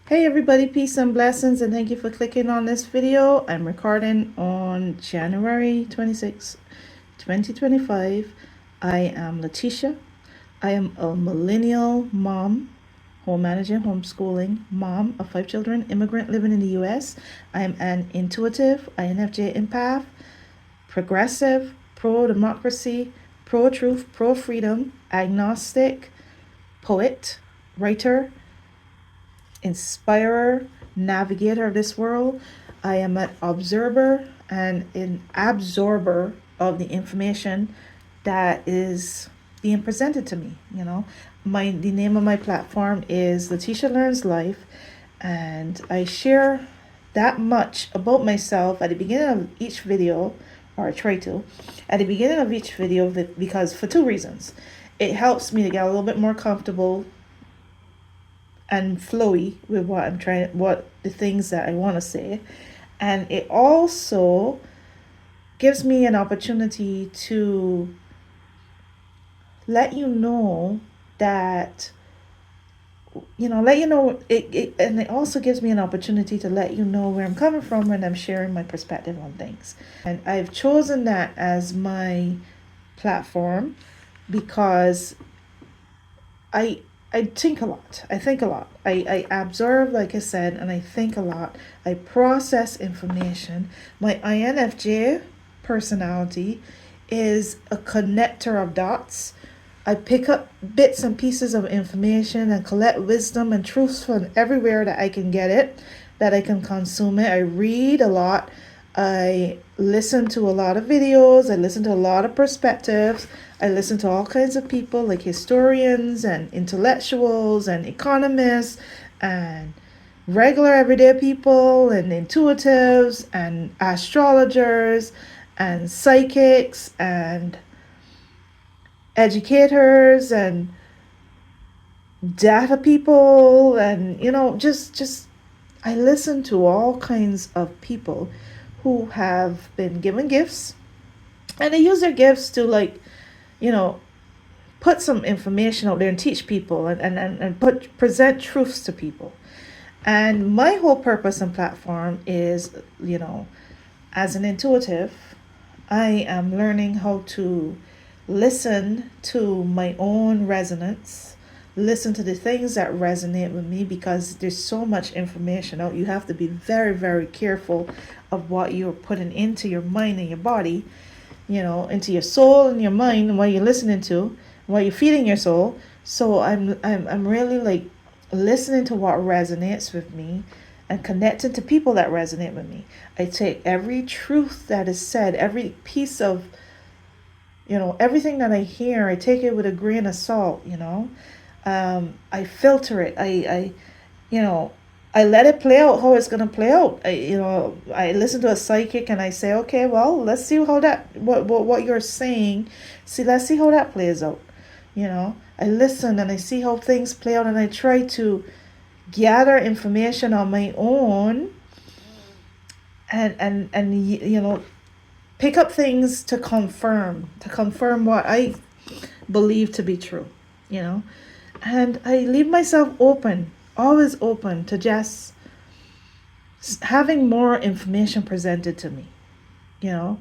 Hey everybody, peace and blessings, and thank you for clicking on this video. I'm recording on January 26, 2025. I am Latisha. I am a millennial mom, home managing, homeschooling mom of 5 children, immigrant living in the US. I am an intuitive, INFJ empath, progressive, pro-democracy, pro-truth, pro-freedom, agnostic, poet, writer, inspirer, navigator of this world. I am an observer and an absorber of the information that is being presented to me. The name of my platform is Latisha Learns Life, and I share that much about myself at the beginning of each video, or I try to, at the beginning of each video, because for two reasons. It helps me to get a little bit more comfortable and flowy with what the things that I want to say. And it also gives me an opportunity to let you know that, and it also gives me an opportunity to let you know where I'm coming from when I'm sharing my perspective on things. And I've chosen that as my platform because I think a lot. I observe, like I said, and I think a lot. I process information. My INFJ personality is a connector of dots. I pick up bits and pieces of information and collect wisdom and truths from everywhere that I can get it, that I can consume it. I read a lot. I listen to a lot of videos. I listen to a lot of perspectives. I listen to all kinds of people like historians and intellectuals and economists and regular everyday people and intuitives and astrologers and psychics and educators and data people, and just I listen to all kinds of people who have been given gifts, and they use their gifts to, like, put some information out there and teach people, and present truths to people. And my whole purpose and platform is, as an intuitive, I am learning how to listen to my own resonance, listen to the things that resonate with me, because there's so much information out. You have to be very, very careful of what you're putting into your mind and your body, into your soul and your mind, and what you're listening to, what you're feeding your soul. So I'm really, like, listening to what resonates with me and connecting to people that resonate with me. I take every truth that is said, every piece of, everything that I hear, I take it with a grain of salt. I filter it. You know, I let it play out how it's gonna play out. I listen to a psychic and I say, okay, well, let's see how that what you're saying. Let's see how that plays out. I listen and I see how things play out, and I try to gather information on my own, and pick up things to confirm what I believe to be true. You know, and I leave myself open, always open to just having more information presented to me. You know,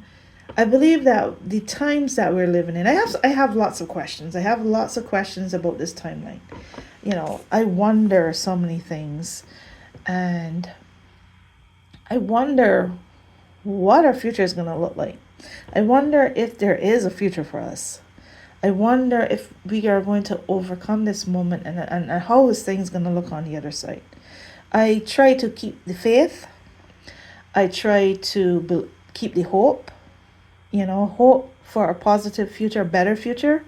I believe that the times that we're living in, I have lots of questions. I have lots of questions about this timeline. I wonder so many things, and I wonder what our future is going to look like. I wonder if there is a future for us. I wonder if we are going to overcome this moment, and how is things going to look on the other side. I try to keep the faith. I try to keep the hope, hope for a positive future, a better future.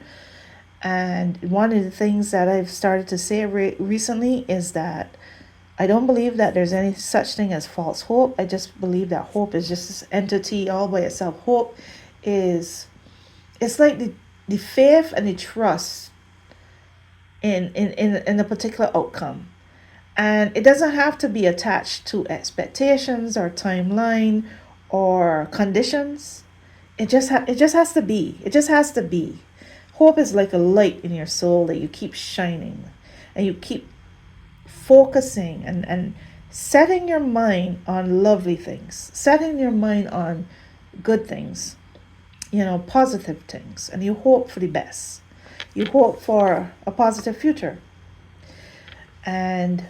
And one of the things that I've started to say recently is that I don't believe that there's any such thing as false hope. I just believe that hope is just this entity all by itself. Hope it's like the faith and the trust in a particular outcome. And it doesn't have to be attached to expectations or timeline or conditions. It just has to be. It just has to be. Hope is like a light in your soul that you keep shining, and you keep focusing and setting your mind on lovely things, setting your mind on good things, positive things, and you hope for the best. You hope for a positive future. And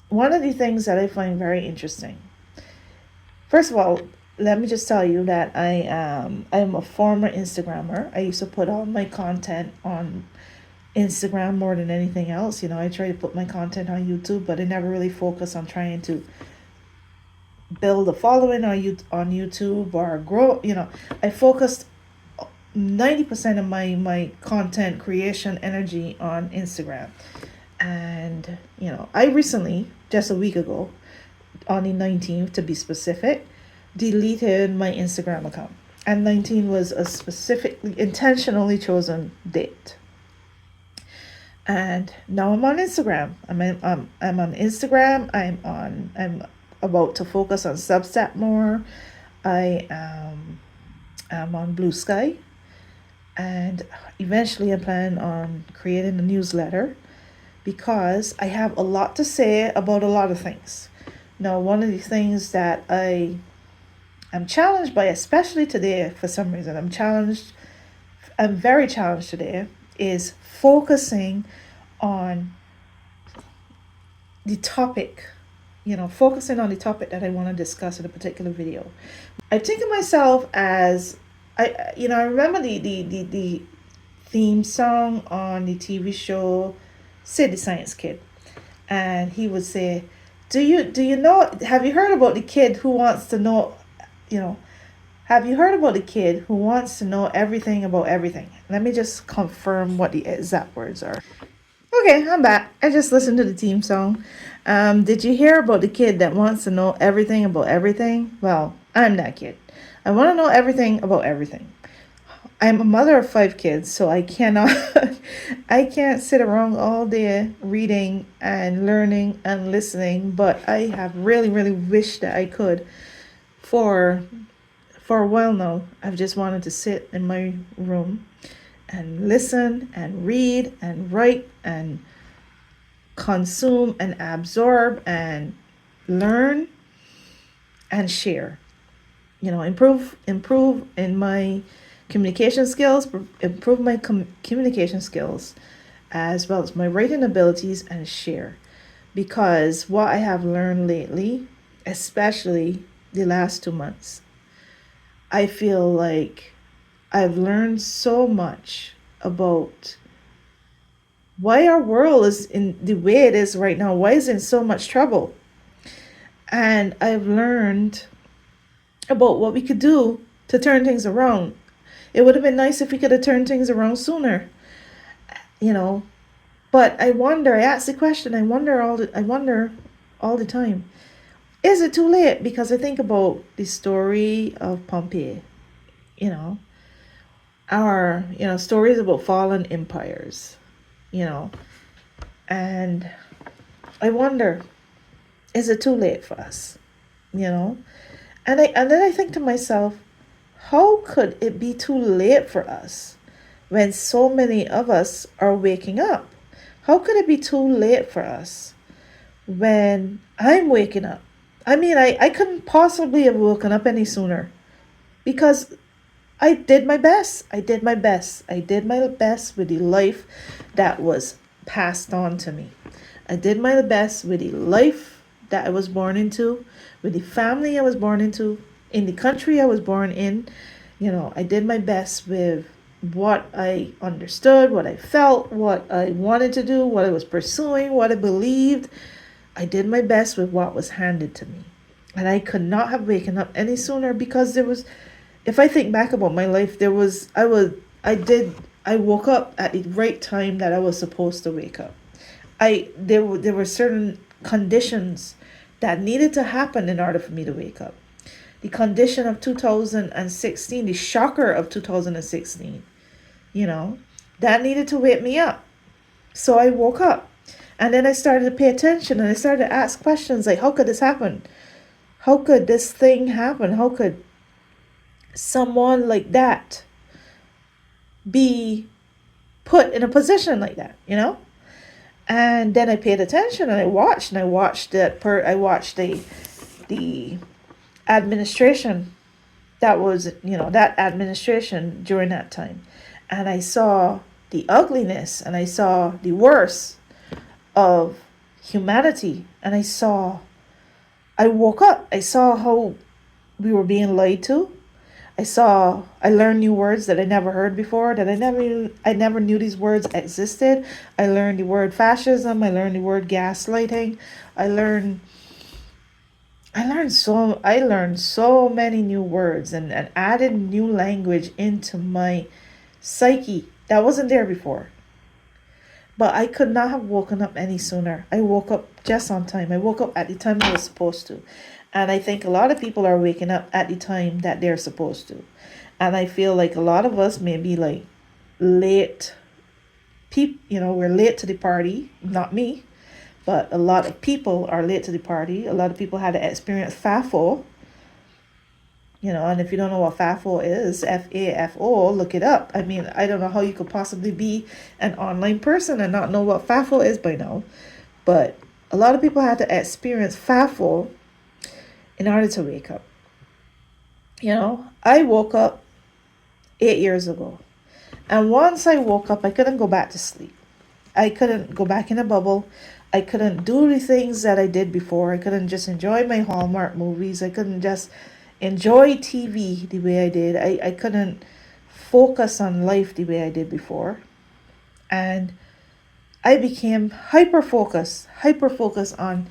one of the things that I find very interesting, first of all, let me just tell you that I'm a former Instagrammer. I used to put all my content on Instagram more than anything else. I try to put my content on YouTube, but I never really focus on trying to build a following on YouTube or grow. I focused 90% of my content creation energy on Instagram. And, I recently, just a week ago, on the 19th to be specific, deleted my Instagram account. And 19 was a specifically, intentionally chosen date. And now I'm on Instagram. I'm on Instagram. I'm about to focus on Substack more. I am on Blue Sky. And eventually I plan on creating a newsletter because I have a lot to say about a lot of things. Now, one of the things that I'm challenged by, especially today, for some reason, I'm very challenged today, is focusing on the topic, focusing on the topic that I want to discuss in a particular video. I think of myself as, I remember the theme song on the TV show, Sid the Science Kid. And he would say, do you know, have you heard about the kid who wants to know, have you heard about the kid who wants to know everything about everything? Let me just confirm what the exact words are. Okay, I'm back. I just listened to the theme song. Did you hear about the kid that wants to know everything about everything? Well, I'm that kid. I want to know everything about everything. I'm a mother of 5 kids, so I can't sit around all day reading and learning and listening, but I have really, really wished that I could. For a while now, I've just wanted to sit in my room and listen and read and write and consume and absorb and learn and share. Improve in my communication skills, improve my communication skills, as well as my writing abilities, and share. Because what I have learned lately, especially the last 2 months, I feel like I've learned so much about why our world is in the way it is right now. Why is it in so much trouble? And I've learned about what we could do to turn things around. It would have been nice if we could have turned things around sooner, But I ask the question, I wonder all the time, is it too late? Because I think about the story of Pompeii, our, stories about fallen empires, and I wonder, is it too late for us? And then I think to myself, how could it be too late for us when so many of us are waking up? How could it be too late for us when I'm waking up? I mean, I couldn't possibly have woken up any sooner because I did my best. I did my best with the life that was passed on to me. I did my best with the life that I was born into, with the family I was born into, in the country I was born in. I did my best with what I understood, what I felt, what I wanted to do, what I was pursuing, what I believed. I did my best with what was handed to me. And I could not have waken up any sooner because if I think back about my life, I woke up at the right time that I was supposed to wake up. There were certain conditions that needed to happen in order for me to wake up. The condition of 2016, the shocker of 2016, that needed to wake me up. So I woke up, and then I started to pay attention, and I started to ask questions like, how could this happen? How could this thing happen? How could someone like that be put in a position like that, And then I paid attention and I watched the administration that was, that administration during that time. And I saw the ugliness and I saw the worst of humanity. And I woke up. I saw how we were being lied to. I learned new words that I never heard before, that I never knew these words existed. I learned the word fascism. I learned the word gaslighting. I learned I learned so many new words and added new language into my psyche that wasn't there before. But I could not have woken up any sooner. I woke up just on time. I woke up at the time I was supposed to. And I think a lot of people are waking up at the time that they're supposed to. And I feel like a lot of us may be like late. We're late to the party. Not me. But a lot of people are late to the party. A lot of people had to experience FAFO. And if you don't know what FAFO is, FAFO, look it up. I mean, I don't know how you could possibly be an online person and not know what FAFO is by now. But a lot of people had to experience FAFO in order to wake up. I woke up 8 years ago. And once I woke up, I couldn't go back to sleep. I couldn't go back in a bubble. I couldn't do the things that I did before. I couldn't just enjoy my Hallmark movies. I couldn't just enjoy TV the way I did. I couldn't focus on life the way I did before. And I became hyper-focused on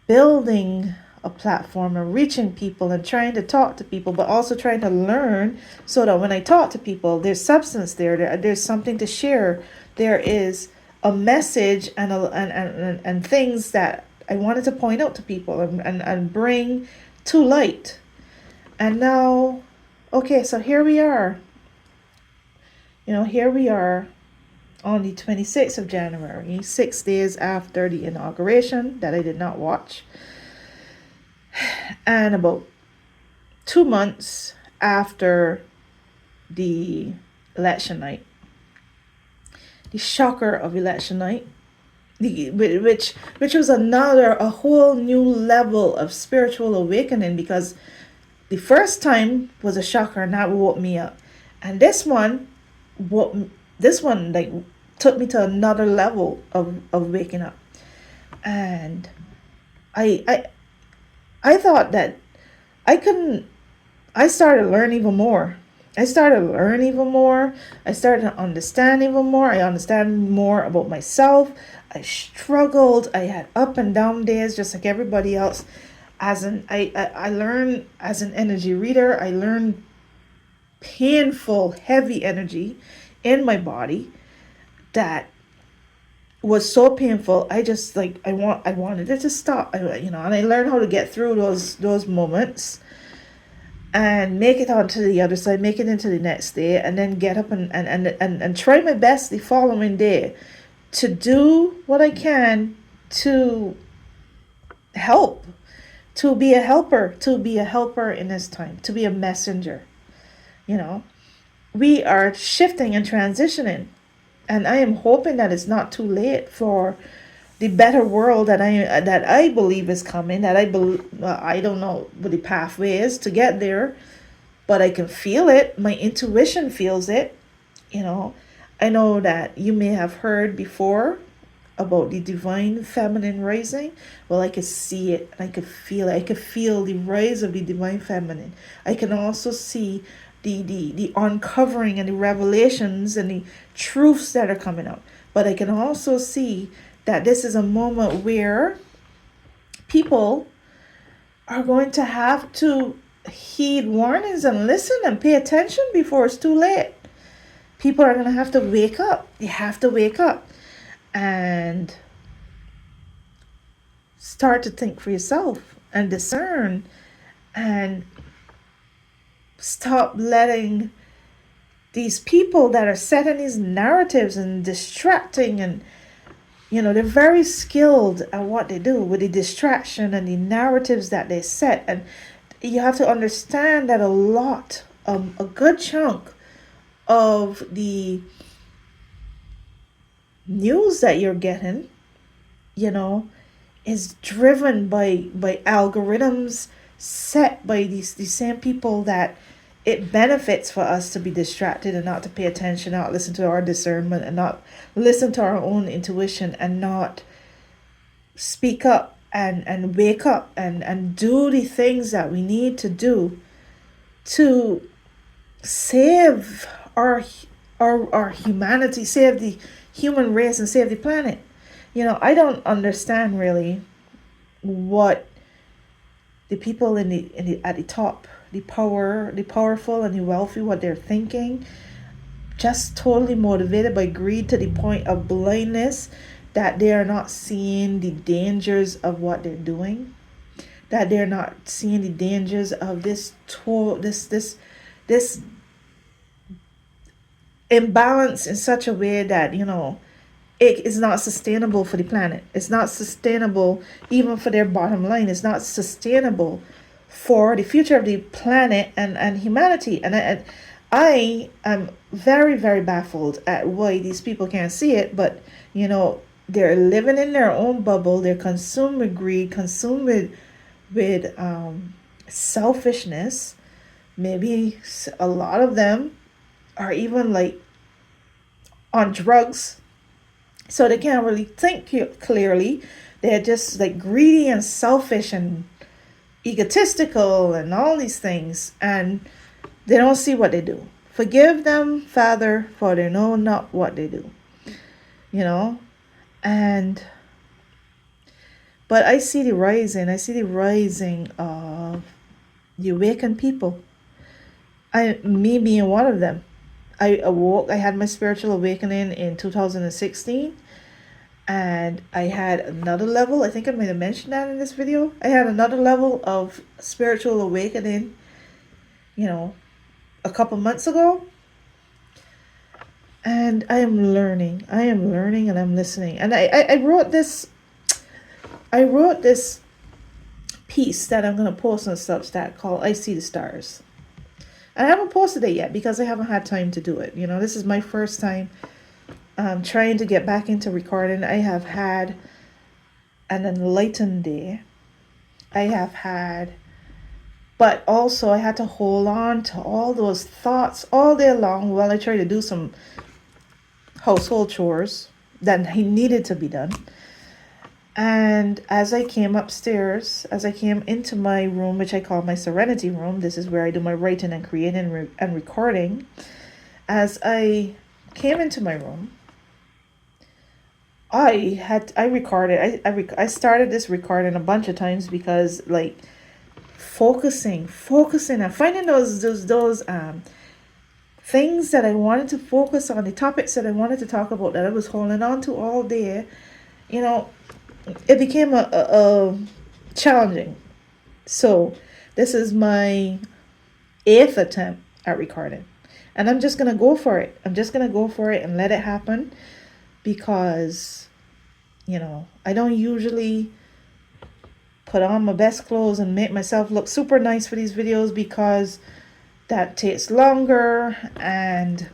building a platform and reaching people and trying to talk to people, but also trying to learn so that when I talk to people, there's substance there's something to share. There is a message and things that I wanted to point out to people and bring to light. And now, okay, so here we are. Here we are on the 26th of January, 6 days after the inauguration that I did not watch. And about 2 months after the election night. The shocker of election night. Which was a whole new level of spiritual awakening, because the first time was a shocker and that woke me up, and this one like took me to another level of waking up. And I thought that I started learning even more. I started to understand even more. I understand more about myself. I struggled. I had up and down days just like everybody else. I learned as an energy reader. I learned painful, heavy energy in my body that was so painful. I just I wanted it to stop. And I learned how to get through those moments and make it onto the other side, make it into the next day, and then get up and try my best the following day to do what I can to help, to be a helper in this time, to be a messenger. We are shifting and transitioning, and I am hoping that it's not too late for the better world that I believe is coming. I don't know what the pathway is to get there, but I can feel it. My intuition feels it. I know that you may have heard before about the divine feminine rising. Well, I could see it and I could feel it. I could feel the rise of the divine feminine. I can also see the uncovering and the revelations and the truths that are coming out. But I can also see that this is a moment where people are going to have to heed warnings and listen and pay attention before it's too late. People are going to have to wake up. You have to wake up and start to think for yourself and discern, and stop letting these people that are setting these narratives and distracting, and they're very skilled at what they do with the distraction and the narratives that they set. And you have to understand that a good chunk of the news that you're getting, you know, is driven by algorithms set by these same people that it benefits for us to be distracted and not to pay attention, not listen to our discernment, and not listen to our own intuition, and not speak up and wake up and do the things that we need to do to save our humanity, save the human race, and save the planet. I don't understand really what the people in the at the top, the powerful and the wealthy, what they're thinking. Just totally motivated by greed to the point of blindness, that they are not seeing the dangers of what they're doing, that they're not seeing the dangers of this imbalance in such a way that it is not sustainable for the planet. It's not sustainable even for their bottom line. It's not sustainable for the future of the planet and humanity. And I am very, very baffled at why these people can't see it, but they're living in their own bubble. They're consumed with greed, consumed with selfishness. Maybe a lot of them are even like on drugs, so they can't really think clearly. They're just like greedy and selfish and egotistical and all these things, and they don't see what they do. Forgive them, Father, for they know not what they do. You know, and but I see the rising. I see the rising of the awakened people. Me being one of them. I awoke. I had my spiritual awakening in 2016, and I had another level. I think I might have mentioned that in this video. I had another level of spiritual awakening, a couple months ago. And I am learning, and I'm listening. And I wrote this piece that I'm going to post on Substack called I See the Stars. And I haven't posted it yet because I haven't had time to do it. This is my first time trying to get back into recording. I have had an enlightened day. But also I had to hold on to all those thoughts all day long while I tried to do some household chores that he needed to be done. And as I came upstairs, as I came into my room, which I call my serenity room, this is where I do my writing and creating and recording. As I came into my room, I recorded. I started this recording a bunch of times because focusing and finding those things that I wanted to focus on, the topics that I wanted to talk about that I was holding on to all day, it became a challenging. So this is my 8th attempt at recording, and I'm just going to go for it. And let it happen, because, I don't usually put on my best clothes and make myself look super nice for these videos, because that takes longer, and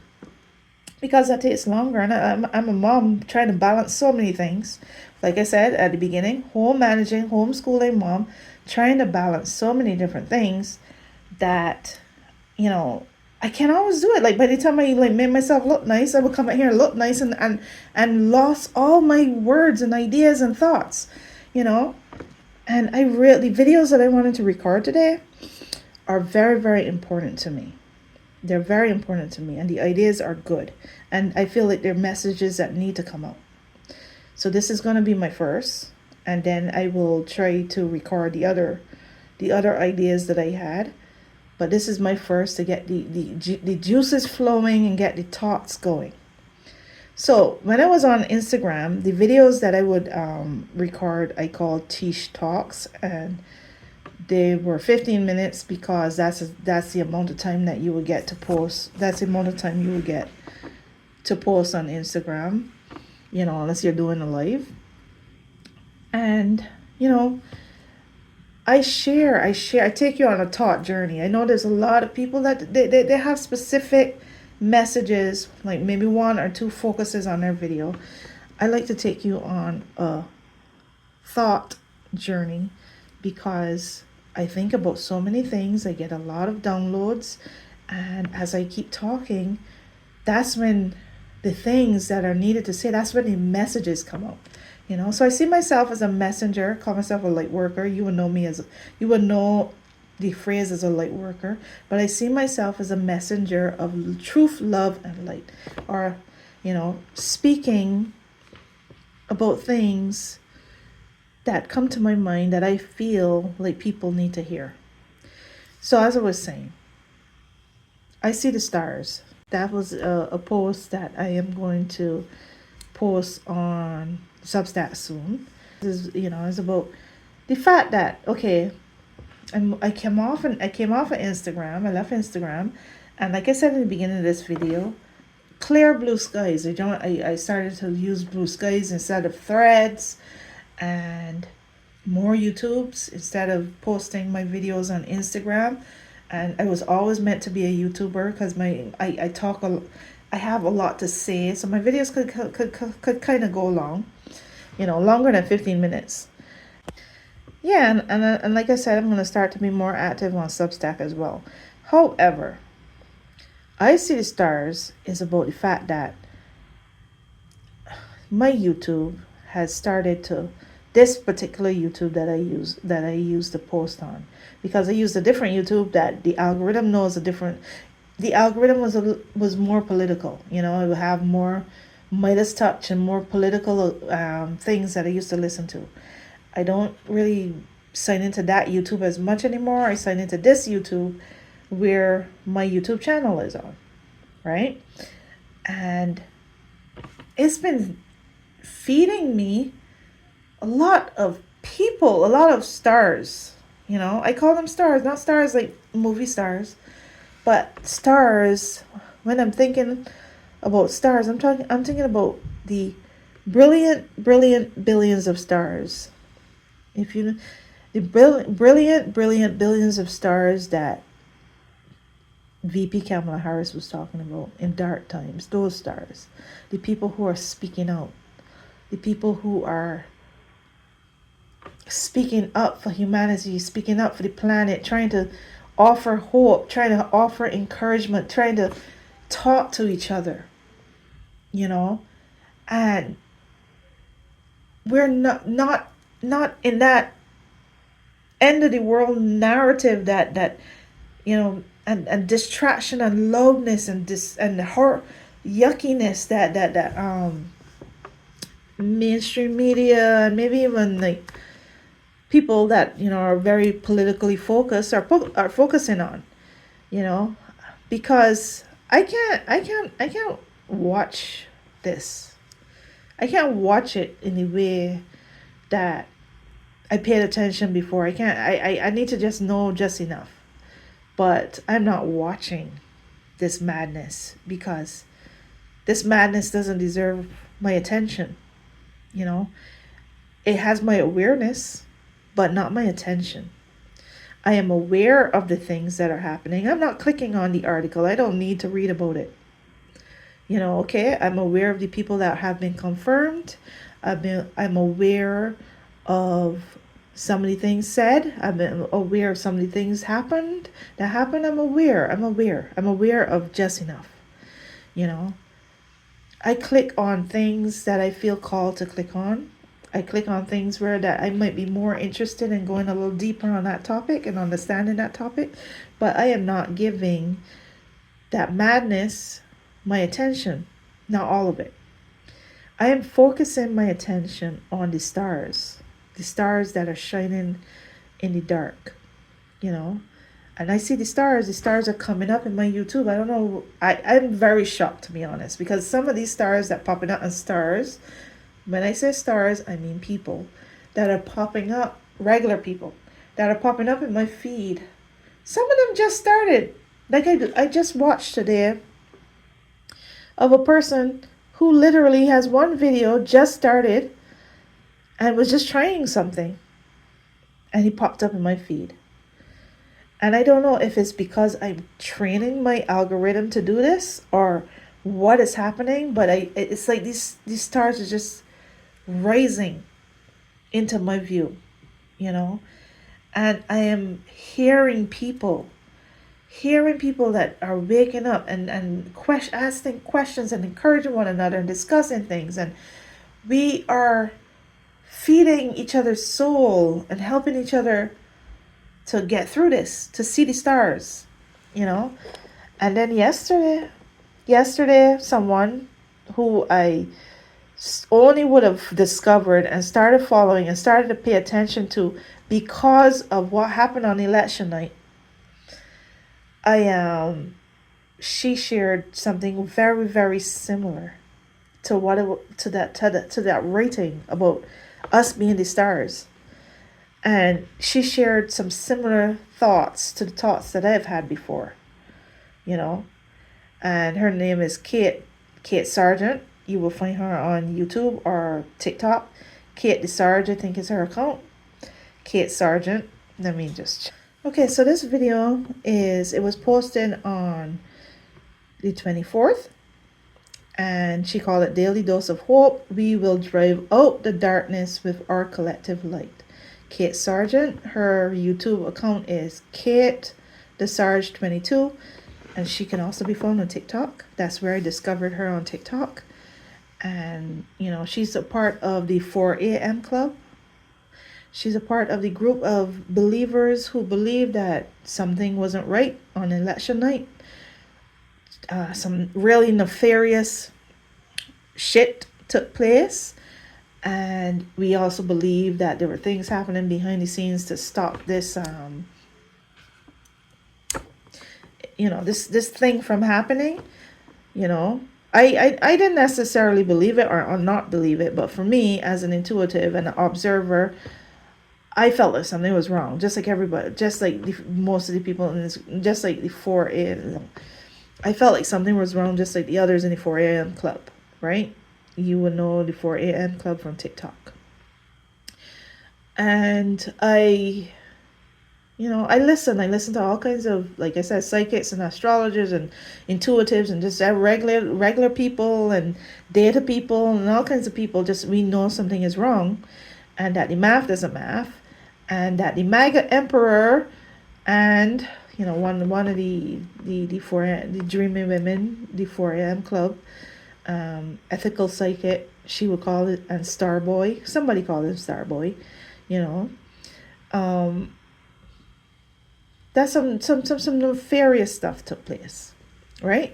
I'm a mom trying to balance so many things. Like I said at the beginning, homeschooling mom, trying to balance so many different things that, I can't always do it. Like by the time I made myself look nice, I would come out here and look nice and lost all my words and ideas and thoughts, And the videos that I wanted to record today are very, very important to me. They're very important to me, and the ideas are good. And I feel like they're messages that need to come out. So this is going to be my first, and then I will try to record the other ideas that I had. But this is my first to get the juices flowing and get the thoughts going. So when I was on Instagram, the videos that I would record, I called Tish Talks, and they were 15 minutes because that's the amount of time that you would get to post. That's the amount of time you would get to post on Instagram, unless you're doing a live. And, I take you on a thought journey. I know there's a lot of people that they have specific messages, like maybe 1 or 2 focuses on their video. I like to take you on a thought journey because I think about so many things. I get a lot of downloads, and as I keep talking, that's when the things that are needed to say, that's when the messages come out. So I see myself as a messenger, call myself a light worker. You would know the phrase as a light worker, but I see myself as a messenger of truth, love, and light, or speaking about things that come to my mind that I feel like people need to hear. So as I was saying, I see the stars. That was a post that I am going to post on Substack soon. This is, it's about the fact that, okay, I came off of Instagram. I left Instagram, and like I said in the beginning of this video, clear blue skies. I started to use blue skies instead of threads, and more YouTubes instead of posting my videos on Instagram. And I was always meant to be a YouTuber because I have a lot to say, so my videos could kind of go long, longer than 15 minutes. Yeah, and like I said, I'm going to start to be more active on Substack as well. However, I see the stars is about the fact that my YouTube has started to, this particular YouTube that I use to post on, because I used a different YouTube that the algorithm knows the algorithm was more political. It would have more Midas touch and more political things that I used to listen to. I don't really sign into that YouTube as much anymore. I sign into this YouTube where my YouTube channel is on, right? And it's been feeding me a lot of people, a lot of stars. I call them stars, not stars like movie stars, but stars. When I'm thinking about stars, I'm thinking about the brilliant billions of stars. The brilliant billions of stars that VP Kamala Harris was talking about in dark times, those stars, the people who are speaking out, the people who are speaking up for humanity, speaking up for the planet, trying to offer hope, trying to offer encouragement, trying to talk to each other, and we're not in that end of the world narrative that and distraction and lowness and horror yuckiness that mainstream media and maybe even like people that are very politically focused are focusing on, because I can't watch this. I can't watch it in the way that I paid attention before. I need to just know just enough. But I'm not watching this madness because this madness doesn't deserve my attention. It has my awareness, but not my attention. I am aware of the things that are happening. I'm not clicking on the article. I don't need to read about it. Okay, I'm aware of the people that have been confirmed. I'm aware of some of the things said. I've been aware of some of the things that happened. I'm aware of just enough. I click on things that I feel called to click on. I click on things where that I might be more interested in going a little deeper on that topic and understanding that topic, but I am not giving that madness my attention, not all of it. I am focusing my attention on the stars that are shining in the dark, and I see the stars are coming up in my YouTube. I don't know, I'm very shocked, to be honest, because some of these stars that popping up as stars, when I say stars, I mean people that are popping up, regular people that are popping up in my feed. Some of them just started. Like I just watched today of a person who literally has one video just started and was just trying something. And he popped up in my feed. And I don't know if it's because I'm training my algorithm to do this or what is happening, but it's like these stars are just rising into my view, you know, and I am hearing people that are waking up and asking questions and encouraging one another and discussing things, and we are feeding each other's soul and helping each other to get through this, to see the stars, you know. And then yesterday, someone who I only would have discovered and started following and started to pay attention to because of what happened on election night, I she shared something very, very similar to what to that rating about us being the stars. And she shared some similar thoughts to the thoughts that I've had before, you know. And her name is Kate Sargent. You will find her on YouTube or TikTok. Kate the Sarge, I think is her account. Kate Sargent. Let me just check. Okay, so this video it was posted on the 24th, and she called it Daily Dose of Hope. We will drive out the darkness with our collective light. Kate Sargent, her YouTube account is Kate the Sarge 22, and she can also be found on TikTok. That's where I discovered her, on TikTok. And you know, she's a part of the 4 a.m. club. She's a part of the group of believers who believe that something wasn't right on election night. Some really nefarious shit took place. And we also believe that there were things happening behind the scenes to stop this, this thing from happening. You know, I didn't necessarily believe it or not believe it, but for me, as an intuitive and an observer, I felt like something was wrong, just like everybody, just like most of the people in this, just like the 4 a.m. I felt like something was wrong, just like the others in the 4 a.m. club, right? You would know the 4 a.m. club from TikTok. And I listen to all kinds of, like I said, psychics and astrologers and intuitives and just regular people and data people and all kinds of people. Just, we know something is wrong, and that the math doesn't math, and that the MAGA emperor and one of the dreaming women, the 4 a.m. club, ethical psychic, she would call it, and Starboy, somebody called him Starboy, that some nefarious stuff took place, right?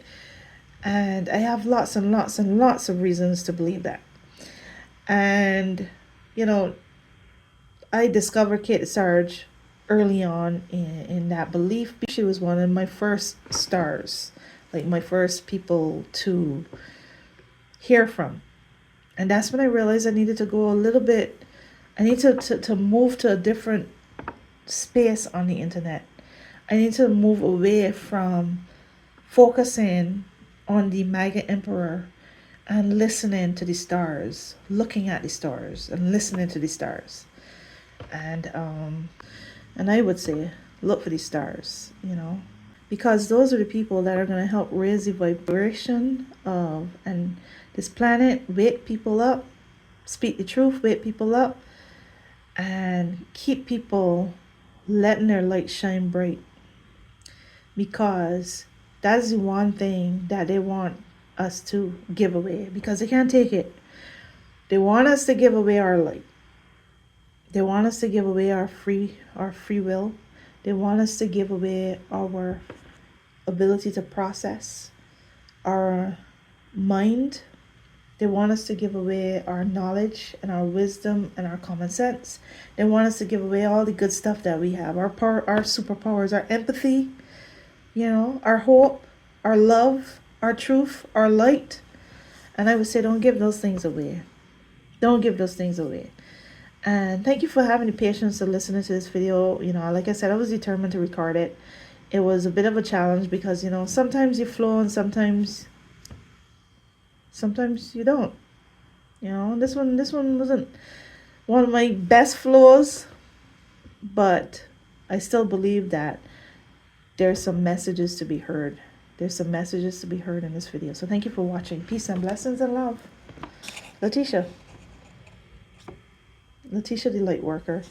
And I have lots and lots and lots of reasons to believe that. And I discovered Kate Sarge early on in that belief. She was one of my first stars, like my first people to hear from. And that's when I realized I needed to go a little bit, I need to move to a different space on the internet. I need to move away from focusing on the MAGA emperor and listening to the stars, looking at the stars and listening to the stars. And I would say, look for the stars, because those are the people that are going to help raise the vibration of and this planet, wake people up, speak the truth, wake people up, and keep people letting their light shine bright. Because that's the one thing that they want us to give away, because they can't take it. They want us to give away our light. They want us to give away our free will. They want us to give away our ability to process, our mind. They want us to give away our knowledge and our wisdom and our common sense. They want us to give away all the good stuff that we have, our power, our superpowers, our empathy, our hope, our love, our truth, our light. And I would say, don't give those things away. Don't give those things away. And thank you for having the patience to listen to this video. Like I said, I was determined to record it. It was a bit of a challenge because, sometimes you flow and sometimes you don't. This one wasn't one of my best flows, but I still believe that there's some messages to be heard. There's some messages to be heard in this video. So thank you for watching. Peace and blessings and love. Latisha. Latisha the Lightworker.